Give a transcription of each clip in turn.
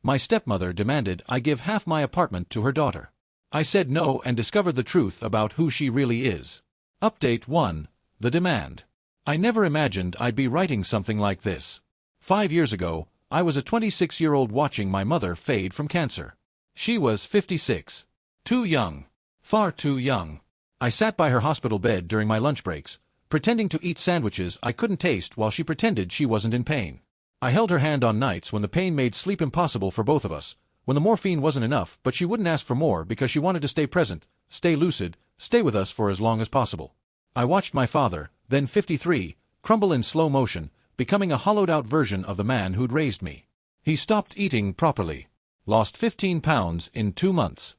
My stepmother demanded I give half my apartment to her daughter. I said no and discovered the truth about who she really is. Update 1. The demand. I never imagined I'd be writing something like this. 5 years ago, I was a 26-year-old watching my mother fade from cancer. She was 56. Too young. Far too young. I sat by her hospital bed during my lunch breaks, pretending to eat sandwiches I couldn't taste while she pretended she wasn't in pain. I held her hand on nights when the pain made sleep impossible for both of us, when the morphine wasn't enough but she wouldn't ask for more because she wanted to stay present, stay lucid, stay with us for as long as possible. I watched my father, then 53, crumble in slow motion, becoming a hollowed-out version of the man who'd raised me. He stopped eating properly. Lost 15 pounds in 2 months.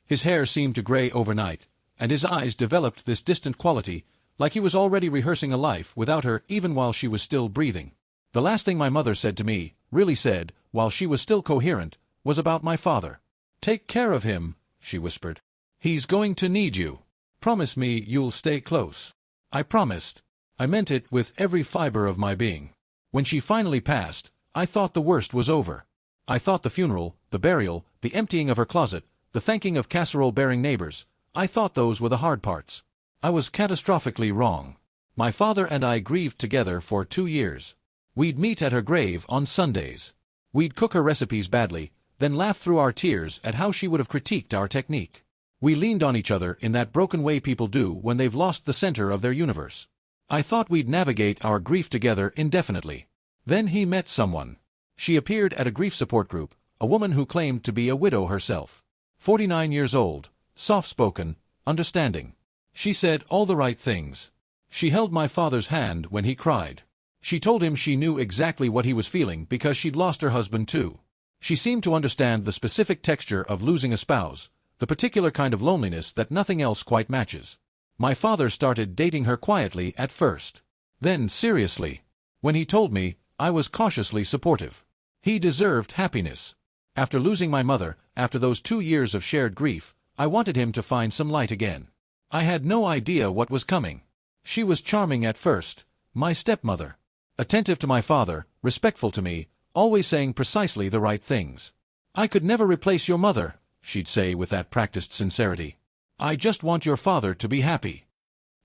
His hair seemed to gray overnight, and his eyes developed this distant quality, like he was already rehearsing a life without her even while she was still breathing. The last thing my mother said to me, really said, while she was still coherent, was about my father. "Take care of him," she whispered. "He's going to need you. Promise me you'll stay close." I promised. I meant it with every fiber of my being. When she finally passed, I thought the worst was over. I thought the funeral, the burial, the emptying of her closet, the thanking of casserole-bearing neighbors, I thought those were the hard parts. I was catastrophically wrong. My father and I grieved together for 2 years. We'd meet at her grave on Sundays. We'd cook her recipes badly, then laugh through our tears at how she would have critiqued our technique. We leaned on each other in that broken way people do when they've lost the center of their universe. I thought we'd navigate our grief together indefinitely. Then he met someone. She appeared at a grief support group, a woman who claimed to be a widow herself. 49 years old, soft-spoken, understanding. She said all the right things. She held my father's hand when he cried. She told him she knew exactly what he was feeling because she'd lost her husband too. She seemed to understand the specific texture of losing a spouse, the particular kind of loneliness that nothing else quite matches. My father started dating her quietly at first. Then seriously. When he told me, I was cautiously supportive. He deserved happiness. After losing my mother, after those 2 years of shared grief, I wanted him to find some light again. I had no idea what was coming. She was charming at first, my stepmother. Attentive to my father, respectful to me, always saying precisely the right things. "I could never replace your mother," she'd say with that practiced sincerity. "I just want your father to be happy."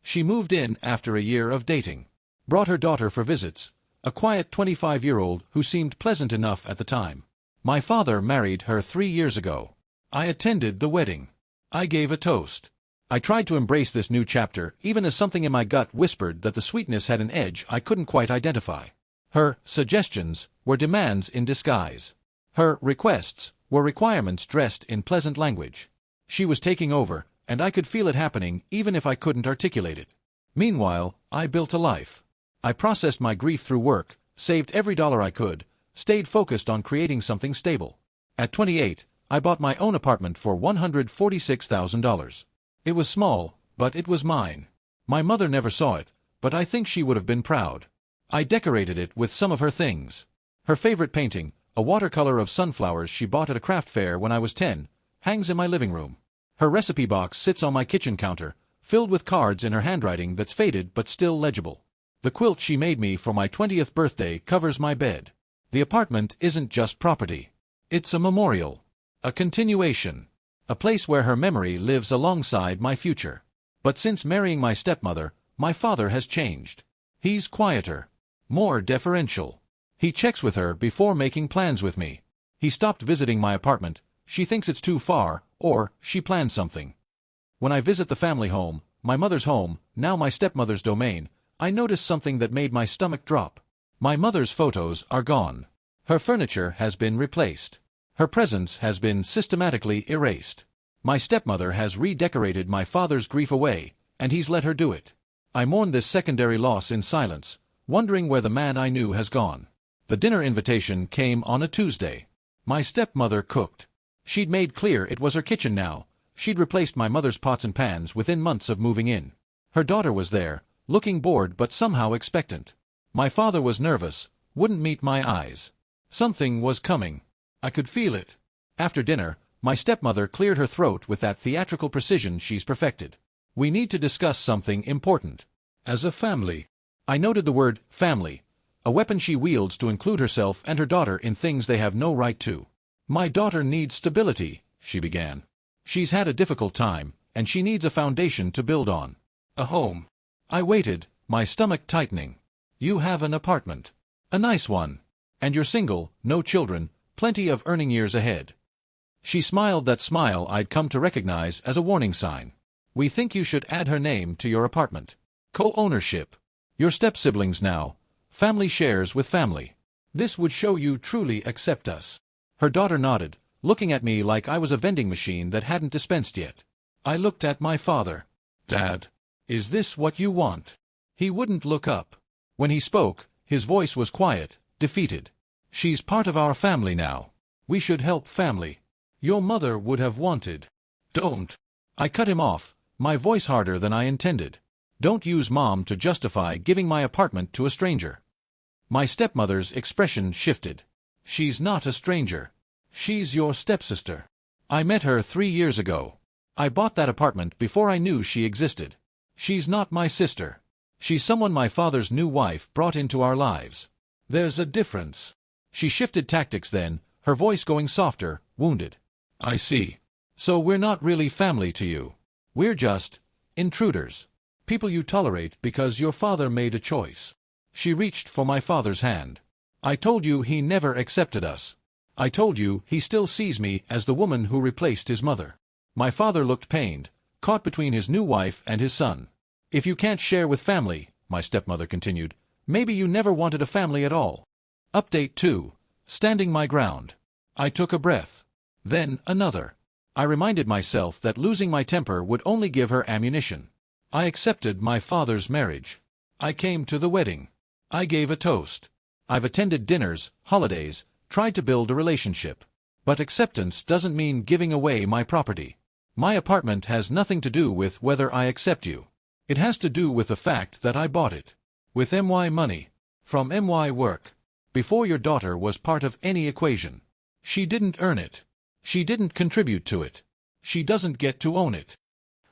She moved in after a year of dating. Brought her daughter for visits, a quiet 25-year-old who seemed pleasant enough at the time. My father married her 3 years ago. I attended the wedding. I gave a toast. I tried to embrace this new chapter, even as something in my gut whispered that the sweetness had an edge I couldn't quite identify. Her suggestions were demands in disguise. Her requests were requirements dressed in pleasant language. She was taking over, and I could feel it happening even if I couldn't articulate it. Meanwhile, I built a life. I processed my grief through work, saved every dollar I could, stayed focused on creating something stable. At 28, I bought my own apartment for $146,000. It was small, but it was mine. My mother never saw it, but I think she would have been proud. I decorated it with some of her things. Her favorite painting, a watercolor of sunflowers she bought at a craft fair when I was 10, hangs in my living room. Her recipe box sits on my kitchen counter, filled with cards in her handwriting that's faded but still legible. The quilt she made me for my 20th birthday covers my bed. The apartment isn't just property. It's a memorial. A continuation. A place where her memory lives alongside my future. But since marrying my stepmother, my father has changed. He's quieter. More deferential. He checks with her before making plans with me. He stopped visiting my apartment. She thinks it's too far, or she planned something. When I visit the family home, my mother's home, now my stepmother's domain, I notice something that made my stomach drop. My mother's photos are gone. Her furniture has been replaced. Her presence has been systematically erased. My stepmother has redecorated my father's grief away, and he's let her do it. I mourn this secondary loss in silence, wondering where the man I knew has gone. The dinner invitation came on a Tuesday. My stepmother cooked. She'd made clear it was her kitchen now. She'd replaced my mother's pots and pans within months of moving in. Her daughter was there, looking bored but somehow expectant. My father was nervous, wouldn't meet my eyes. Something was coming. I could feel it. After dinner, my stepmother cleared her throat with that theatrical precision she's perfected. "We need to discuss something important. As a family." I noted the word family, a weapon she wields to include herself and her daughter in things they have no right to. My daughter needs stability, she began. She's had a difficult time, and she needs a foundation to build on. A home. I waited, my stomach tightening. You have an apartment. A nice one. And you're single, no children, plenty of earning years ahead. She smiled that smile I'd come to recognize as a warning sign. We think you should add her name to your apartment. Co-ownership. Your step-siblings now. Family shares with family. This would show you truly accept us. Her daughter nodded, looking at me like I was a vending machine that hadn't dispensed yet. I looked at my father. Dad, is this what you want? He wouldn't look up. When he spoke, his voice was quiet, defeated. She's part of our family now. We should help family. Your mother would have wanted. Don't. I cut him off, my voice harder than I intended. Don't use Mom to justify giving my apartment to a stranger. My stepmother's expression shifted. She's not a stranger. She's your stepsister. I met her 3 years ago. I bought that apartment before I knew she existed. She's not my sister. She's someone my father's new wife brought into our lives. There's a difference. She shifted tactics then, her voice going softer, wounded. I see. So we're not really family to you. We're just intruders. People you tolerate because your father made a choice. She reached for my father's hand. I told you he never accepted us. I told you he still sees me as the woman who replaced his mother. My father looked pained, caught between his new wife and his son. If you can't share with family, my stepmother continued, maybe you never wanted a family at all. Update 2. Standing my ground. I took a breath. Then another. I reminded myself that losing my temper would only give her ammunition. I accepted my father's marriage. I came to the wedding. I gave a toast. I've attended dinners, holidays, tried to build a relationship. But acceptance doesn't mean giving away my property. My apartment has nothing to do with whether I accept you. It has to do with the fact that I bought it. With MY money. From MY work. Before your daughter was part of any equation. She didn't earn it. She didn't contribute to it. She doesn't get to own it.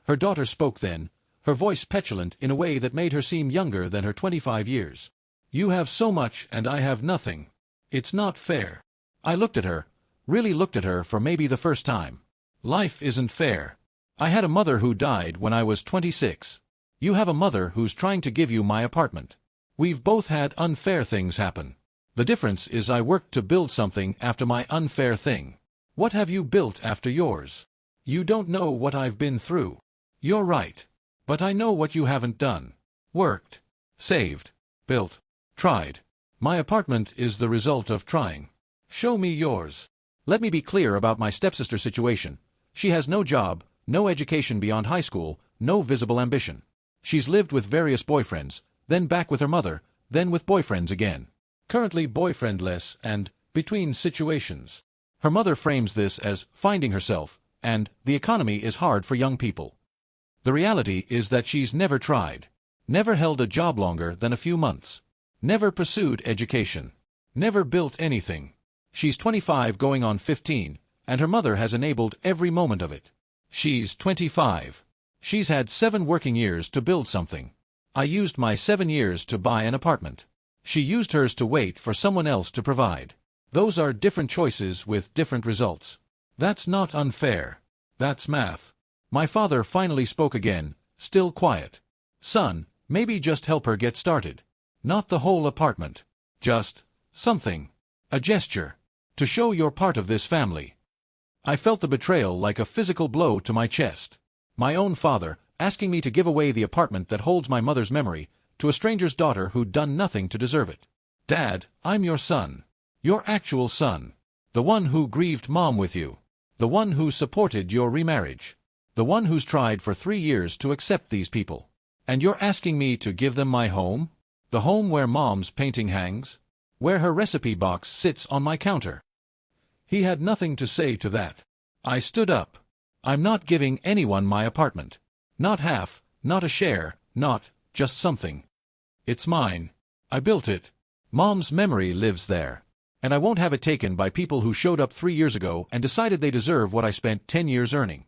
Her daughter spoke then, her voice petulant in a way that made her seem younger than her 25 years. You have so much and I have nothing. It's not fair. I looked at her, really looked at her for maybe the first time. Life isn't fair. I had a mother who died when I was 26. You have a mother who's trying to give you my apartment. We've both had unfair things happen. The difference is I worked to build something after my unfair thing. What have you built after yours? You don't know what I've been through. You're right. But I know what you haven't done. Worked. Saved. Built. Tried. My apartment is the result of trying. Show me yours. Let me be clear about my stepsister's situation. She has no job, no education beyond high school, no visible ambition. She's lived with various boyfriends, then back with her mother, then with boyfriends again. Currently boyfriendless and between situations. Her mother frames this as finding herself, and the economy is hard for young people. The reality is that she's never tried. Never held a job longer than a few months. Never pursued education. Never built anything. She's 25 going on 15, and her mother has enabled every moment of it. She's 25. She's had 7 working years to build something. I used my 7 years to buy an apartment. She used hers to wait for someone else to provide. Those are different choices with different results. That's not unfair. That's math. My father finally spoke again, still quiet. Son, maybe just help her get started. Not the whole apartment. Just something. A gesture. To show you're part of this family. I felt the betrayal like a physical blow to my chest. My own father, asking me to give away the apartment that holds my mother's memory, to a stranger's daughter who'd done nothing to deserve it. Dad, I'm your son. Your actual son. The one who grieved Mom with you. The one who supported your remarriage. The one who's tried for 3 years to accept these people. And you're asking me to give them my home? The home where Mom's painting hangs? Where her recipe box sits on my counter? He had nothing to say to that. I stood up. I'm not giving anyone my apartment. Not half, not a share, not just something. It's mine. I built it. Mom's memory lives there. And I won't have it taken by people who showed up 3 years ago and decided they deserve what I spent 10 years earning.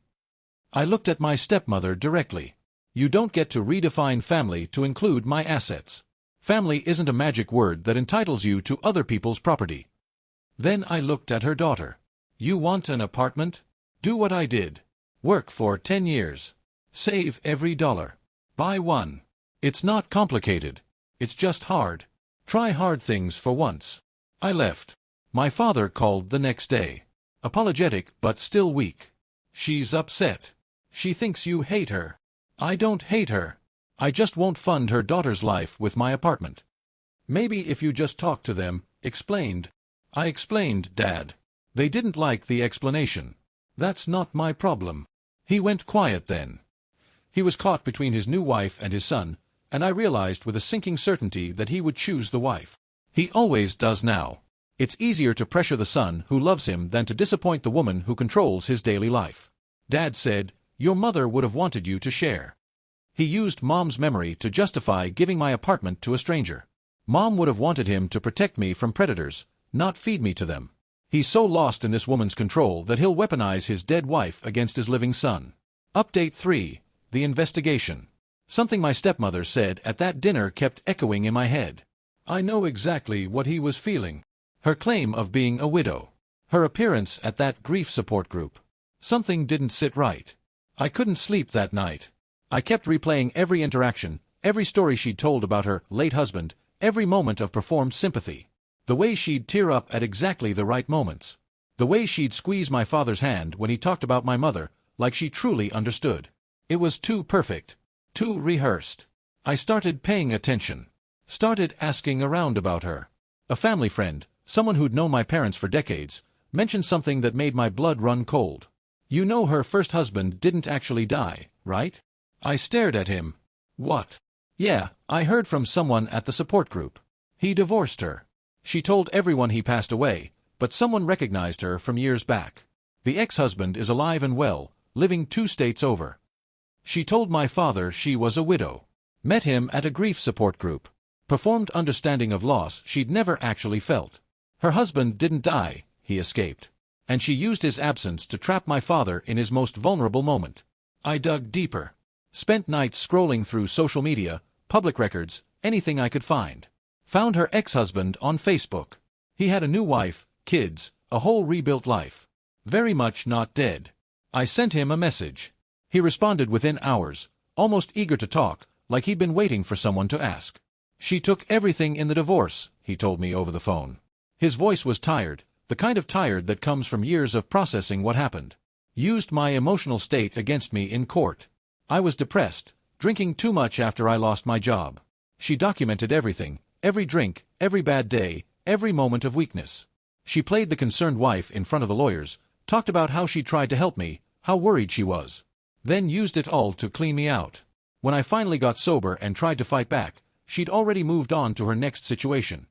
I looked at my stepmother directly. You don't get to redefine family to include my assets. Family isn't a magic word that entitles you to other people's property. Then I looked at her daughter. You want an apartment? Do what I did. Work for 10 years. Save every dollar. Buy one. It's not complicated. It's just hard. Try hard things for once. I left. My father called the next day. Apologetic but still weak. She's upset. She thinks you hate her. I don't hate her. I just won't fund her daughter's life with my apartment. Maybe if you just talk to them, explained. I explained, Dad. They didn't like the explanation. That's not my problem. He went quiet then. He was caught between his new wife and his son, and I realized with a sinking certainty that he would choose the wife. He always does now. It's easier to pressure the son who loves him than to disappoint the woman who controls his daily life. Dad said, "Your mother would have wanted you to share." He used Mom's memory to justify giving my apartment to a stranger. Mom would have wanted him to protect me from predators, not feed me to them. He's so lost in this woman's control that he'll weaponize his dead wife against his living son. Update 3. The investigation. Something my stepmother said at that dinner kept echoing in my head. I know exactly what he was feeling. Her claim of being a widow. Her appearance at that grief support group. Something didn't sit right. I couldn't sleep that night. I kept replaying every interaction, every story she'd told about her late husband, every moment of performed sympathy. The way she'd tear up at exactly the right moments. The way she'd squeeze my father's hand when he talked about my mother, like she truly understood. It was too perfect. Too rehearsed. I started paying attention. Started asking around about her. A family friend, someone who'd known my parents for decades, mentioned something that made my blood run cold. You know her first husband didn't actually die, right? I stared at him. What? Yeah, I heard from someone at the support group. He divorced her. She told everyone he passed away, but someone recognized her from years back. The ex-husband is alive and well, living 2 states over. She told my father she was a widow. Met him at a grief support group. Performed understanding of loss she'd never actually felt. Her husband didn't die, he escaped. And she used his absence to trap my father in his most vulnerable moment. I dug deeper. Spent nights scrolling through social media, public records, anything I could find. Found her ex-husband on Facebook. He had a new wife, kids, a whole rebuilt life. Very much not dead. I sent him a message. He responded within hours, almost eager to talk, like he'd been waiting for someone to ask. She took everything in the divorce, he told me over the phone. His voice was tired, the kind of tired that comes from years of processing what happened. Used my emotional state against me in court. I was depressed, drinking too much after I lost my job. She documented everything, every drink, every bad day, every moment of weakness. She played the concerned wife in front of the lawyers, talked about how she tried to help me, how worried she was. Then used it all to clean me out. When I finally got sober and tried to fight back, she'd already moved on to her next situation.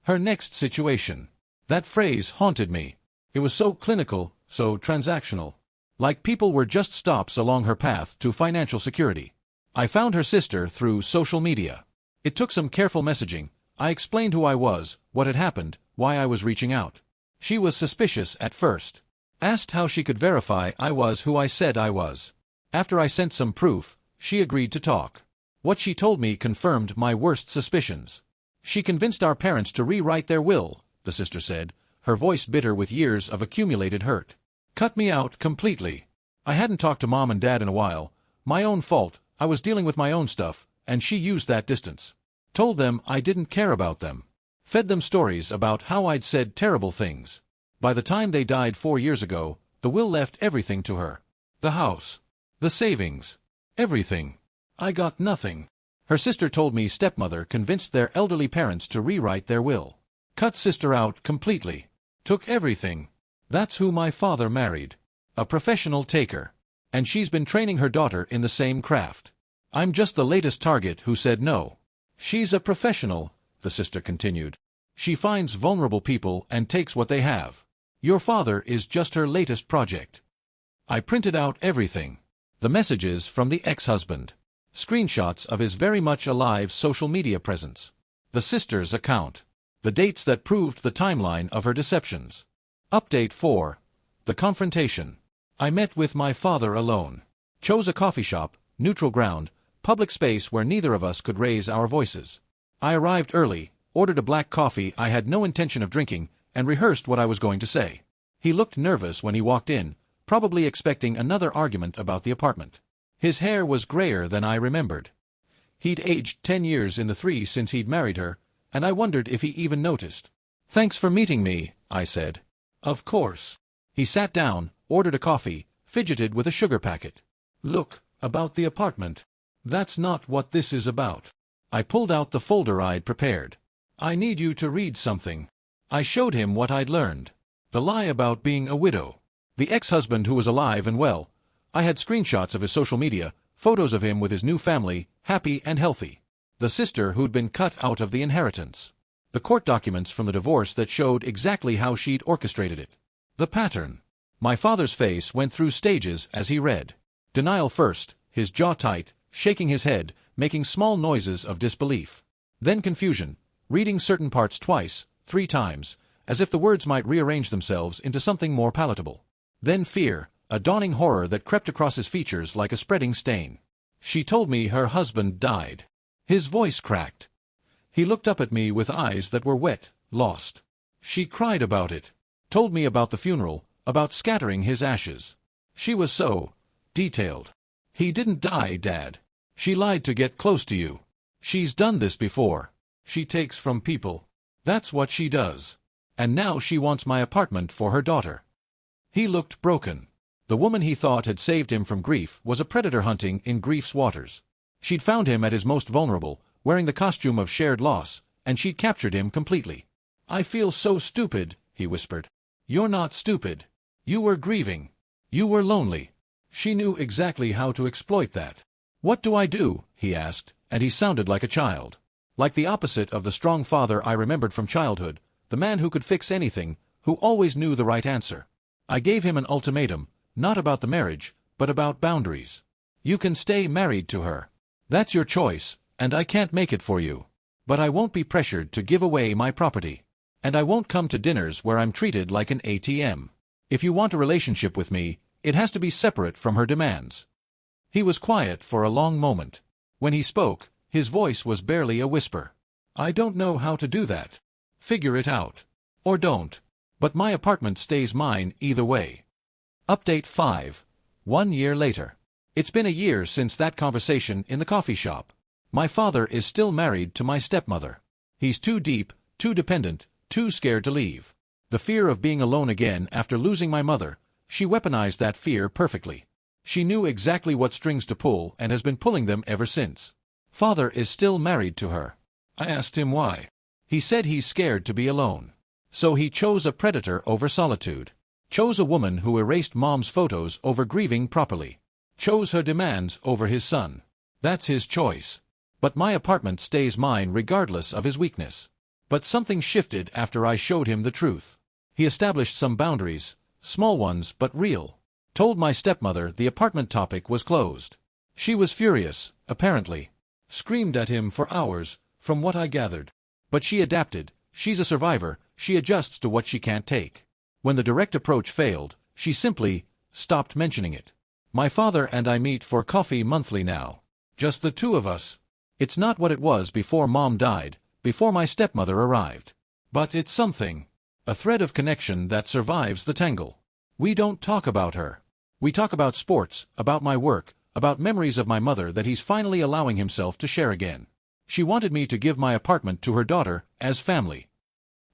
Her next situation. That phrase haunted me. It was so clinical, so transactional. Like people were just stops along her path to financial security. I found her sister through social media. It took some careful messaging. I explained who I was, what had happened, why I was reaching out. She was suspicious at first. Asked how she could verify I was who I said I was. After I sent some proof, she agreed to talk. What she told me confirmed my worst suspicions. She convinced our parents to rewrite their will, the sister said, her voice bitter with years of accumulated hurt. Cut me out completely. I hadn't talked to Mom and Dad in a while. My own fault, I was dealing with my own stuff, and she used that distance. Told them I didn't care about them. Fed them stories about how I'd said terrible things. By the time they died 4 years ago, the will left everything to her. The house. The savings. Everything. I got nothing. Her sister told me stepmother convinced their elderly parents to rewrite their will. Cut sister out completely. Took everything. That's who my father married. A professional taker. And she's been training her daughter in the same craft. I'm just the latest target who said no. She's a professional, the sister continued. She finds vulnerable people and takes what they have. Your father is just her latest project. I printed out everything. The messages from the ex-husband. Screenshots of his very much alive social media presence. The sister's account. The dates that proved the timeline of her deceptions. Update 4. The confrontation. I met with my father alone. Chose a coffee shop, neutral ground, public space where neither of us could raise our voices. I arrived early, ordered a black coffee I had no intention of drinking, and rehearsed what I was going to say. He looked nervous when he walked in, probably expecting another argument about the apartment. His hair was grayer than I remembered. He'd aged 10 years in the 3 since he'd married her, and I wondered if he even noticed. "Thanks for meeting me," I said. "Of course." He sat down, ordered a coffee, fidgeted with a sugar packet. "Look, about the apartment. That's not what this is about." I pulled out the folder I'd prepared. "I need you to read something." I showed him what I'd learned. The lie about being a widow. The ex-husband who was alive and well. I had screenshots of his social media, photos of him with his new family, happy and healthy. The sister who'd been cut out of the inheritance. The court documents from the divorce that showed exactly how she'd orchestrated it. The pattern. My father's face went through stages as he read. Denial first, his jaw tight, shaking his head, making small noises of disbelief. Then confusion, reading certain parts twice, 3 times, as if the words might rearrange themselves into something more palatable. Then fear, a dawning horror that crept across his features like a spreading stain. "She told me her husband died." His voice cracked. He looked up at me with eyes that were wet, lost. "She cried about it. Told me about the funeral, about scattering his ashes. She was so detailed. He didn't die, Dad. She lied to get close to you. She's done this before. She takes from people. That's what she does. And now she wants my apartment for her daughter." He looked broken. The woman he thought had saved him from grief was a predator hunting in grief's waters. She'd found him at his most vulnerable, wearing the costume of shared loss, and she'd captured him completely. "I feel so stupid," he whispered. "You're not stupid. You were grieving. You were lonely." She knew exactly how to exploit that. "What do I do?" he asked, and he sounded like a child. Like the opposite of the strong father I remembered from childhood, the man who could fix anything, who always knew the right answer. I gave him an ultimatum, not about the marriage, but about boundaries. "You can stay married to her. That's your choice, and I can't make it for you. But I won't be pressured to give away my property. And I won't come to dinners where I'm treated like an ATM. If you want a relationship with me, it has to be separate from her demands." He was quiet for a long moment. When he spoke, his voice was barely a whisper. "I don't know how to do that. Figure it out. Or don't. But my apartment stays mine either way." Update 5. 1 year later. It's been a year since that conversation in the coffee shop. My father is still married to my stepmother. He's too deep, too dependent, too scared to leave. The fear of being alone again after losing my mother, she weaponized that fear perfectly. She knew exactly what strings to pull and has been pulling them ever since. Father is still married to her. I asked him why. He said he's scared to be alone. So he chose a predator over solitude. Chose a woman who erased mom's photos over grieving properly. Chose her demands over his son. That's his choice. But my apartment stays mine regardless of his weakness. But something shifted after I showed him the truth. He established some boundaries, small ones but real. Told my stepmother the apartment topic was closed. She was furious, apparently. Screamed at him for hours, from what I gathered. But she adapted. She's a survivor. She adjusts to what she can't take. When the direct approach failed, she simply stopped mentioning it. My father and I meet for coffee monthly now. Just the two of us. It's not what it was before Mom died, before my stepmother arrived. But it's something. A thread of connection that survives the tangle. We don't talk about her. We talk about sports, about my work, about memories of my mother that he's finally allowing himself to share again. She wanted me to give my apartment to her daughter, as family.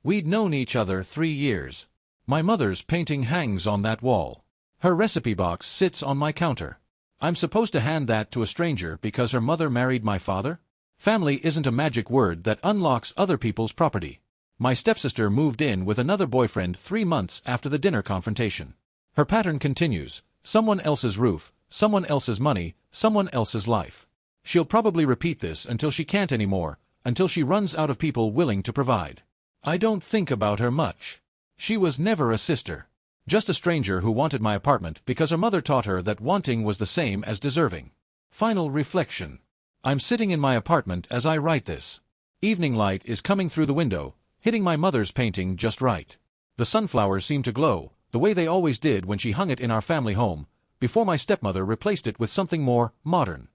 We'd known each other 3 years. My mother's painting hangs on that wall. Her recipe box sits on my counter. I'm supposed to hand that to a stranger because her mother married my father? Family isn't a magic word that unlocks other people's property. My stepsister moved in with another boyfriend 3 months after the dinner confrontation. Her pattern continues. Someone else's roof, someone else's money, someone else's life. She'll probably repeat this until she can't anymore, until she runs out of people willing to provide. I don't think about her much. She was never a sister. Just a stranger who wanted my apartment because her mother taught her that wanting was the same as deserving. Final reflection. I'm sitting in my apartment as I write this. Evening light is coming through the window, hitting my mother's painting just right. The sunflowers seem to glow, the way they always did when she hung it in our family home, before my stepmother replaced it with something more modern.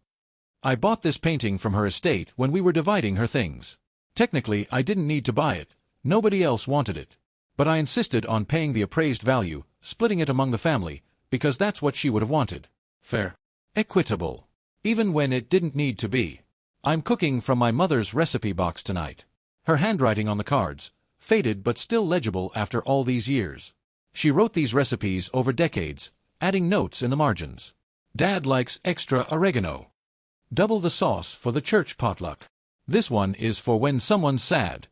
I bought this painting from her estate when we were dividing her things. Technically, I didn't need to buy it. Nobody else wanted it. But I insisted on paying the appraised value, splitting it among the family, because that's what she would have wanted. Fair. Equitable. Even when it didn't need to be. I'm cooking from my mother's recipe box tonight. Her handwriting on the cards, faded but still legible after all these years. She wrote these recipes over decades, adding notes in the margins. Dad likes extra oregano. Double the sauce for the church potluck. This one is for when someone's sad.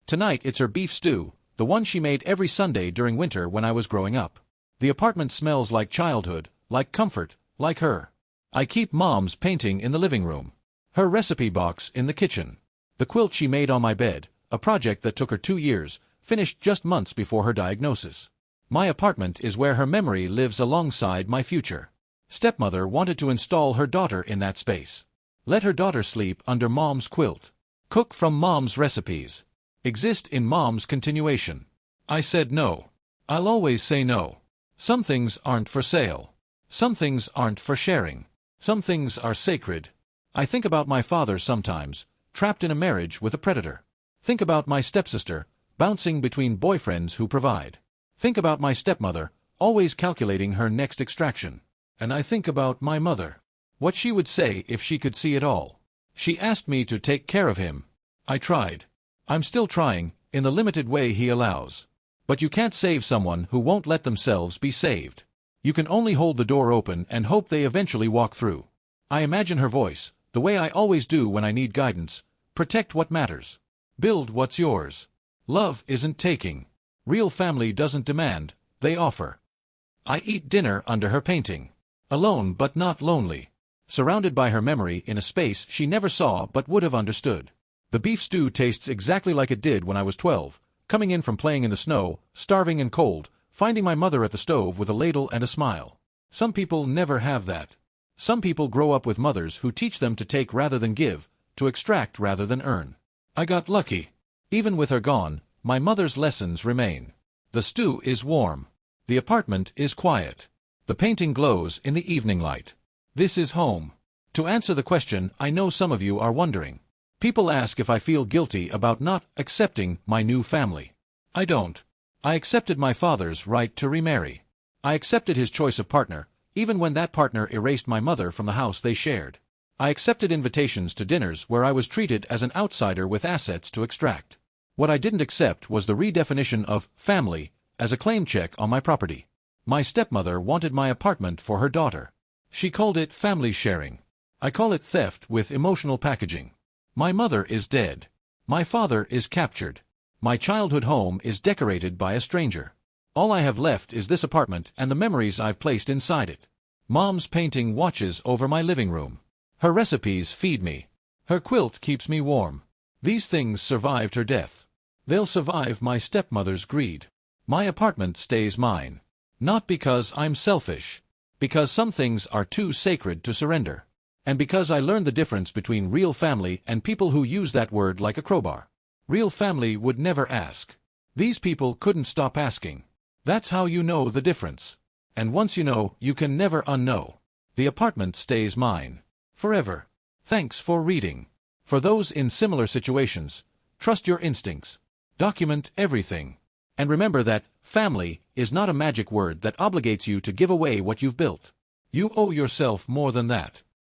Tonight it's her beef stew, the one she made every Sunday during winter when I was growing up. The apartment smells like childhood, like comfort, like her. I keep Mom's painting in the living room. Her recipe box in the kitchen. The quilt she made on my bed, a project that took her 2 years, finished just months before her diagnosis. My apartment is where her memory lives alongside my future. Stepmother wanted to install her daughter in that space. Let her daughter sleep under Mom's quilt. Cook from Mom's recipes. Exist in Mom's continuation. I said no. I'll always say no. Some things aren't for sale. Some things aren't for sharing. Some things are sacred. I think about my father sometimes, trapped in a marriage with a predator. Think about my stepsister, bouncing between boyfriends who provide. Think about my stepmother, always calculating her next extraction. And I think about my mother. What she would say if she could see it all. She asked me to take care of him. I tried. I'm still trying, in the limited way he allows. But you can't save someone who won't let themselves be saved. You can only hold the door open and hope they eventually walk through. I imagine her voice, the way I always do when I need guidance. Protect what matters. Build what's yours. Love isn't taking. Real family doesn't demand, they offer. I eat dinner under her painting. Alone but not lonely. Surrounded by her memory in a space she never saw but would have understood. The beef stew tastes exactly like it did when I was 12, coming in from playing in the snow, starving and cold, finding my mother at the stove with a ladle and a smile. Some people never have that. Some people grow up with mothers who teach them to take rather than give, to extract rather than earn. I got lucky. Even with her gone, my mother's lessons remain. The stew is warm. The apartment is quiet. The painting glows in the evening light. This is home. To answer the question I know some of you are wondering. People ask if I feel guilty about not accepting my new family. I don't. I accepted my father's right to remarry. I accepted his choice of partner, even when that partner erased my mother from the house they shared. I accepted invitations to dinners where I was treated as an outsider with assets to extract. What I didn't accept was the redefinition of family as a claim check on my property. My stepmother wanted my apartment for her daughter. She called it family sharing. I call it theft with emotional packaging. My mother is dead. My father is captured. My childhood home is decorated by a stranger. All I have left is this apartment and the memories I've placed inside it. Mom's painting watches over my living room. Her recipes feed me. Her quilt keeps me warm. These things survived her death. They'll survive my stepmother's greed. My apartment stays mine. Not because I'm selfish. Because some things are too sacred to surrender. And because I learned the difference between real family and people who use that word like a crowbar. Real family would never ask. These people couldn't stop asking. That's how you know the difference. And once you know, you can never unknow. The apartment stays mine. Forever. Thanks for reading. For those in similar situations, trust your instincts. Document everything. And remember that family is not a magic word that obligates you to give away what you've built. You owe yourself more than that.